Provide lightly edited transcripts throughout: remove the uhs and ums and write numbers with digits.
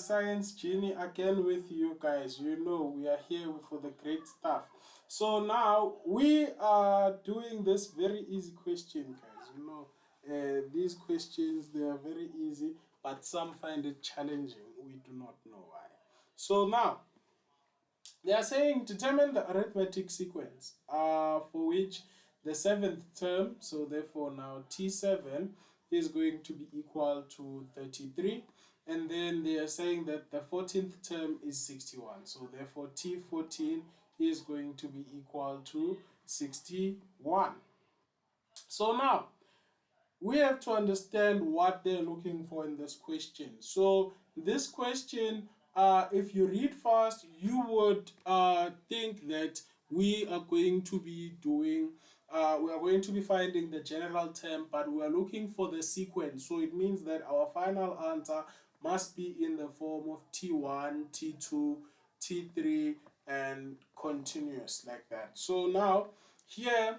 Science Genie again with you guys. You know we are here for the great stuff. So now we are doing this very easy question, guys. You know, these questions, they are very easy, but some find it challenging. We do not know why. So now they are saying determine the arithmetic sequence for which the seventh term, so therefore now T7 is going to be equal to 33, and then they are saying that the 14th term is 61, so therefore T14 is going to be equal to 61. So now we have to understand what they're looking for in this question. So this question, if you read fast, you would think that we are going to be doing, we are going to be finding the general term, but we are looking for the sequence. So it means that our final answer must be in the form of T1, T2, T3, and continuous like that. So now here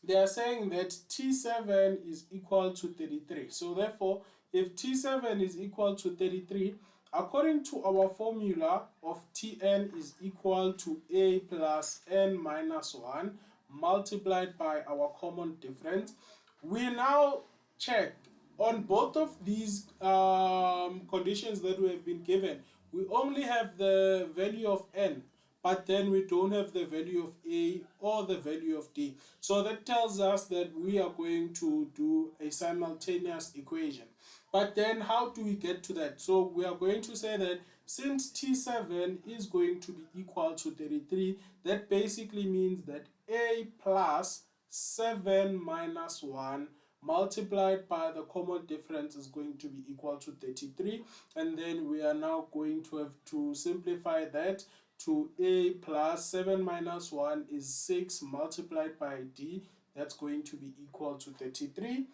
they are saying that T7 is equal to 33. So therefore, if T7 is equal to 33, according to our formula of Tn is equal to A plus n minus 1 multiplied by our common difference, we now check on both of these conditions that we have been given. We only have the value of n, but then we don't have the value of A or the value of D. So that tells us that we are going to do a simultaneous equation. But then how do we get to that? So we are going to say that since T7 is going to be equal to 33, that basically means that A plus 7 minus 1 multiplied by the common difference is going to be equal to 33, and then we are now going to have to simplify that to A plus 7 minus 1 is 6 multiplied by D, that's going to be equal to 33.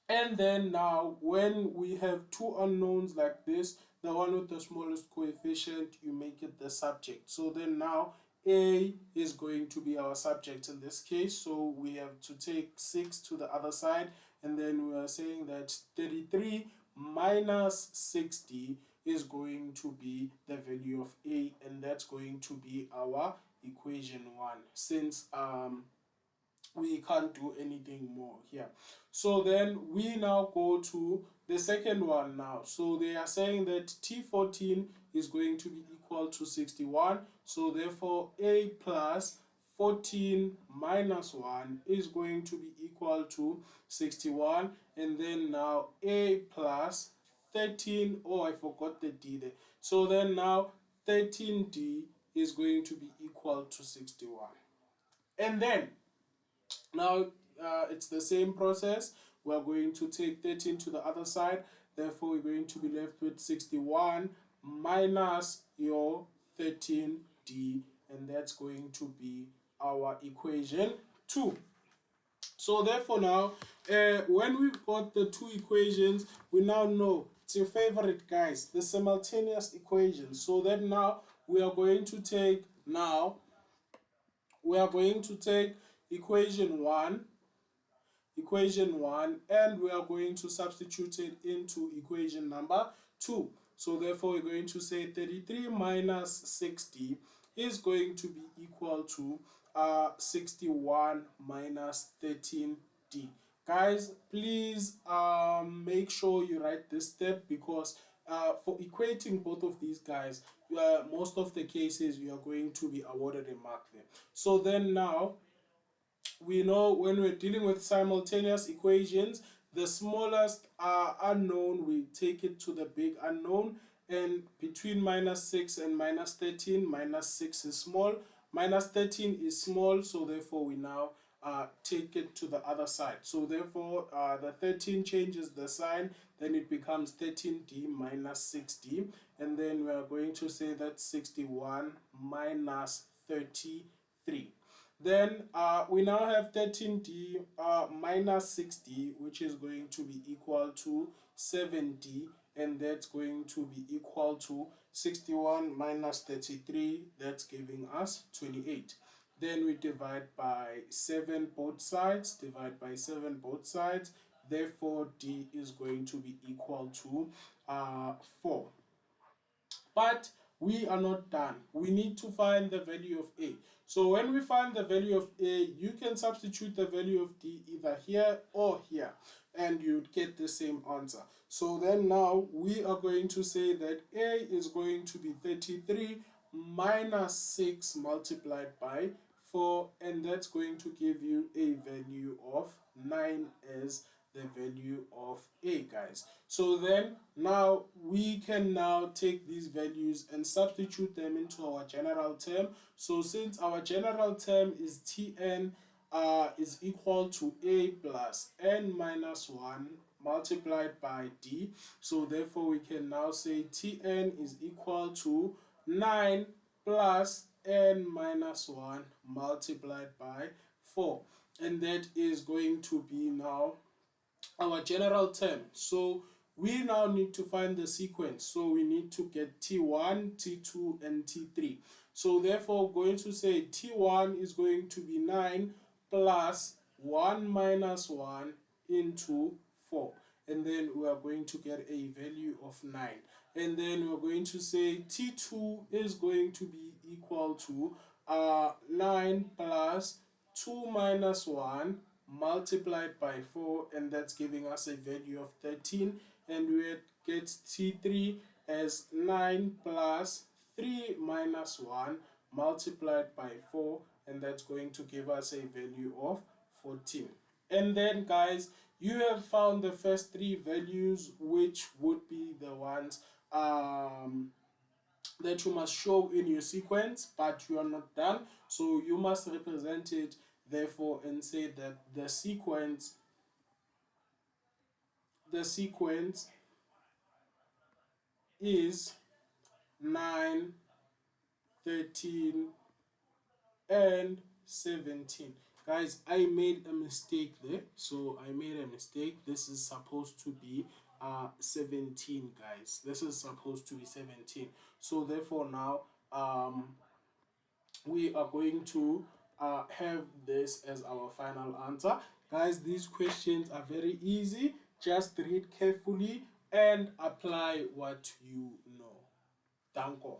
And then now when we have two unknowns like this, the one with the smallest coefficient, you make it the subject. So then now A is going to be our subject in this case, so we have to take 6 to the other side, and then we are saying that 33 minus 60 is going to be the value of A, and that's going to be our equation 1, since we can't do anything more here. So then we now go to the second one now. So they are saying that T14 is going to be equal to 61. So therefore A plus 14 minus 1 is going to be equal to 61. And then now A plus 13, oh I forgot the D there. So then now 13D is going to be equal to 61. And then now it's the same process. We are going to take 13 to the other side. Therefore, we're going to be left with 61 minus your 13D, and that's going to be our equation 2. So therefore now, when we've got the two equations, we now know it's your favorite, guys, the simultaneous equation. So then now we are going to take equation 1, and we are going to substitute it into equation number 2. So therefore we're going to say 33 minus 60 is going to be equal to 61 minus 13D. Guys, please make sure you write this step, because for equating both of these guys, most of the cases you are going to be awarded a mark there. So then now we know when we're dealing with simultaneous equations, the smallest unknown, we take it to the big unknown, and between minus 6 and minus 13, minus 6 is small, minus 13 is small, so therefore we now take it to the other side. So therefore the 13 changes the sign, then it becomes 13D minus 6D, and then we are going to say that 61 minus 33. Then we now have 13D minus 60, which is going to be equal to 7D, and that's going to be equal to 61 minus 33, that's giving us 28. Then we divide by 7 both sides, therefore D is going to be equal to 4. But we are not done. We need to find the value of A. So when we find the value of A, you can substitute the value of D either here or here, and you'd get the same answer. So then now we are going to say that A is going to be 33 minus 6 multiplied by 4, and that's going to give you a value of 9 as the value of A, guys. So then now we can now take these values and substitute them into our general term. So since our general term is Tn is equal to A plus n minus 1 multiplied by D, so therefore we can now say Tn is equal to 9 plus n minus 1 multiplied by 4, and that is going to be now our general term. So we now need to find the sequence. So we need to get T1, T2, and T3. So therefore, going to say T1 is going to be 9 plus 1 minus 1 into 4. And then we are going to get a value of 9. And then we're going to say T2 is going to be equal to 9 plus 2 minus 1 multiplied by 4, and that's giving us a value of 13. And we get T3 as 9 plus 3 minus 1 multiplied by 4, and that's going to give us a value of 14. And then guys, you have found the first three values, which would be the ones that you must show in your sequence, but you are not done. So you must represent it therefore and say that the sequence is 9, 13, and 17. Guys, I made a mistake there. So I made a mistake. This is supposed to be 17, guys. This is supposed to be 17. So therefore now we are going to have this as our final answer. Guys, these questions are very easy. Just read carefully and apply what you know. Danko.